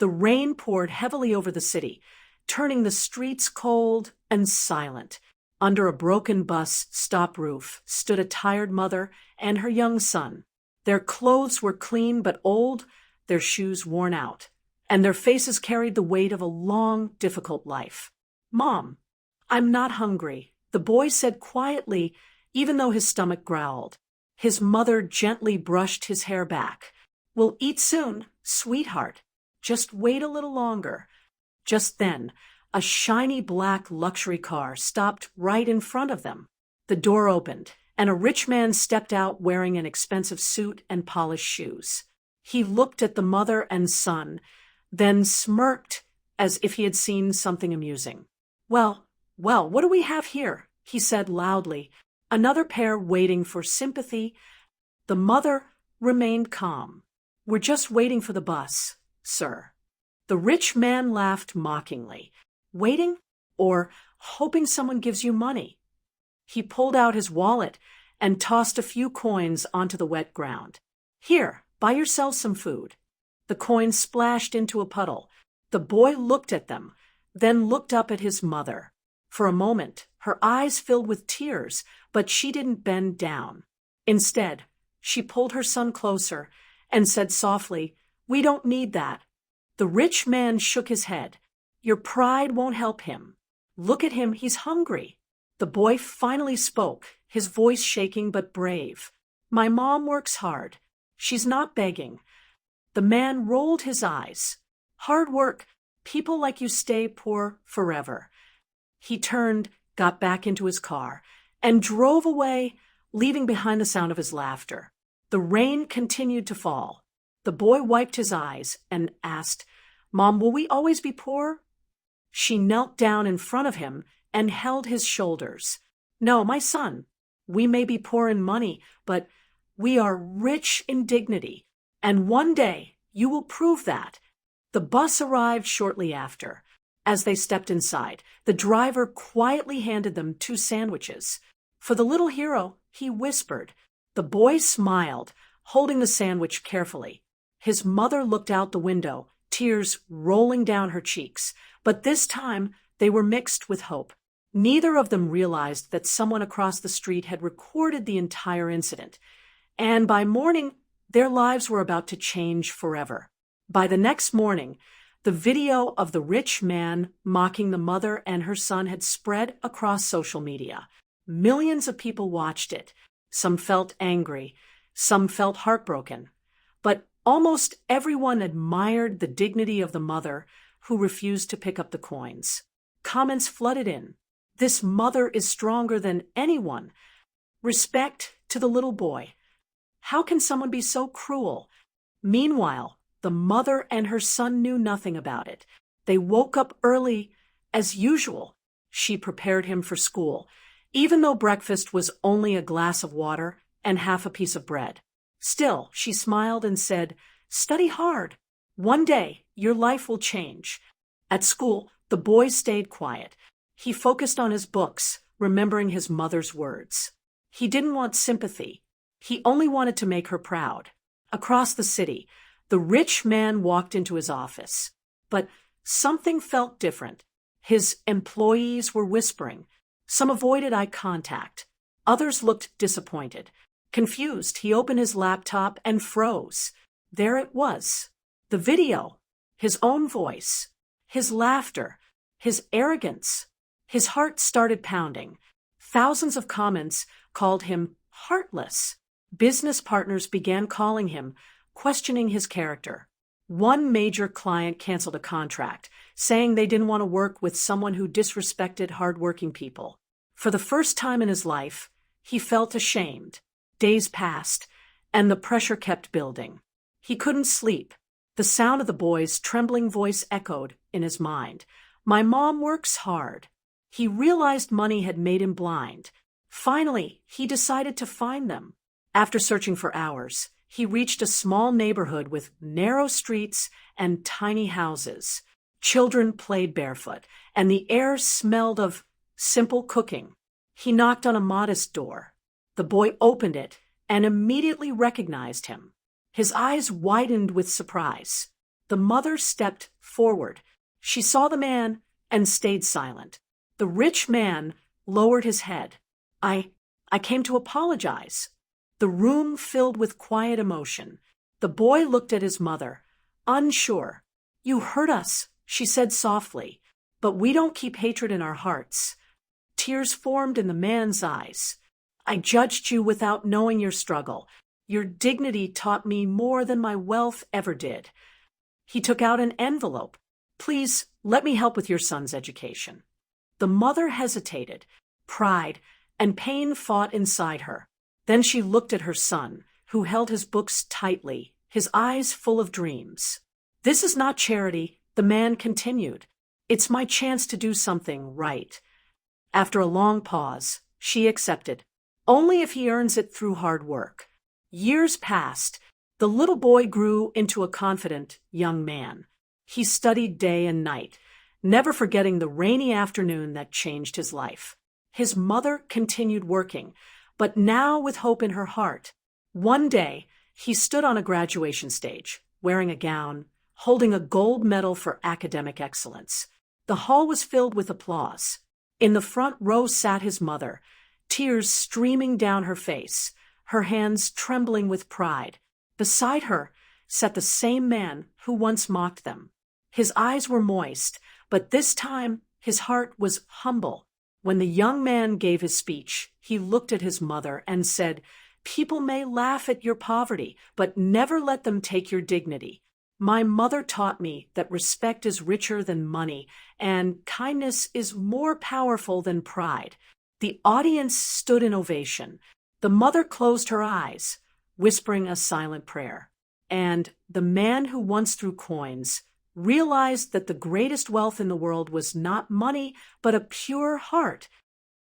The rain poured heavily over the city, turning the streets cold and silent. Under a broken bus stop roof stood a tired mother and her young son. Their clothes were clean but old, their shoes worn out, and their faces carried the weight of a long, difficult life. "Mom, I'm not hungry," the boy said quietly, even though his stomach growled. His mother gently brushed his hair back. "We'll eat soon, sweetheart. Just wait a little longer." Just then, a shiny black luxury car stopped right in front of them. The door opened, and a rich man stepped out wearing an expensive suit and polished shoes. He looked at the mother and son, then smirked as if he had seen something amusing. Well, what do we have here?" he said loudly. "Another pair waiting for sympathy." The mother remained calm. "We're just waiting for the bus, sir." The rich man laughed mockingly. "Waiting? Or hoping someone gives you money?" He pulled out his wallet and tossed a few coins onto the wet ground. "Here, buy yourself some food." The coins splashed into a puddle. The boy looked at them, then looked up at his mother. For a moment, her eyes filled with tears, but she didn't bend down. Instead, she pulled her son closer and said softly, "We don't need that." The rich man shook his head. "Your pride won't help him. Look at him, he's hungry." The boy finally spoke, his voice shaking but brave. "My mom works hard. She's not begging." The man rolled his eyes. "Hard work. People like you stay poor forever." He turned, got back into his car, and drove away, leaving behind the sound of his laughter. The rain continued to fall. The boy wiped his eyes and asked, "Mom, will we always be poor?" She knelt down in front of him and held his shoulders. "No, my son, we may be poor in money, but we are rich in dignity, and one day you will prove that." The bus arrived shortly after. As they stepped inside, the driver quietly handed them 2 sandwiches. "For the little hero," he whispered. The boy smiled, holding the sandwich carefully. His mother looked out the window, tears rolling down her cheeks, but this time they were mixed with hope. Neither of them realized that someone across the street had recorded the entire incident, and by morning, their lives were about to change forever. By the next morning, the video of the rich man mocking the mother and her son had spread across social media. Millions of people watched it. Some felt angry, some felt heartbroken, but almost everyone admired the dignity of the mother who refused to pick up the coins. Comments flooded in. "This mother is stronger than anyone." "Respect to the little boy." "How can someone be so cruel?" Meanwhile, the mother and her son knew nothing about it. They woke up early, as usual. She prepared him for school, even though breakfast was only a glass of water and half a piece of bread. Still, she smiled and said, "Study hard. One day, your life will change." At school, the boy stayed quiet. He focused on his books, remembering his mother's words. He didn't want sympathy. He only wanted to make her proud. Across the city, the rich man walked into his office. But something felt different. His employees were whispering. Some avoided eye contact. Others looked disappointed. Confused, he opened his laptop and froze. There it was. The video. His own voice. His laughter. His arrogance. His heart started pounding. Thousands of comments called him heartless. Business partners began calling him, questioning his character. One major client canceled a contract, saying they didn't want to work with someone who disrespected hardworking people. For the first time in his life, he felt ashamed. Days passed, and the pressure kept building. He couldn't sleep. The sound of the boy's trembling voice echoed in his mind. "My mom works hard." He realized money had made him blind. Finally, he decided to find them. After searching for hours, he reached a small neighborhood with narrow streets and tiny houses. Children played barefoot, and the air smelled of simple cooking. He knocked on a modest door. The boy opened it and immediately recognized him. His eyes widened with surprise. The mother stepped forward. She saw the man and stayed silent. The rich man lowered his head. I came to apologize. The room filled with quiet emotion. The boy looked at his mother, unsure. You hurt us, she said softly, but we don't keep hatred in our hearts. Tears formed in the man's eyes. I judged you without knowing your struggle. Your dignity taught me more than my wealth ever did. He took out an envelope. Please, let me help with your son's education. The mother hesitated. Pride and pain fought inside her. Then she looked at her son, who held his books tightly, his eyes full of dreams. This is not charity, the man continued. It's my chance to do something right. After a long pause, she accepted. Only if he earns it through hard work. Years passed. The little boy grew into a confident young man. He studied day and night, never forgetting the rainy afternoon that changed his life. His mother continued working, but now with hope in her heart. One day, he stood on a graduation stage, wearing a gown, holding a gold medal for academic excellence. The hall was filled with applause. In the front row sat his mother, tears streaming down her face, her hands trembling with pride. Beside her sat the same man who once mocked them. His eyes were moist, but this time his heart was humble. When the young man gave his speech, he looked at his mother and said, "People may laugh at your poverty, but never let them take your dignity. My mother taught me that respect is richer than money, and kindness is more powerful than pride." The audience stood in ovation. The mother closed her eyes, whispering a silent prayer. And the man who once threw coins realized that the greatest wealth in the world was not money, but a pure heart.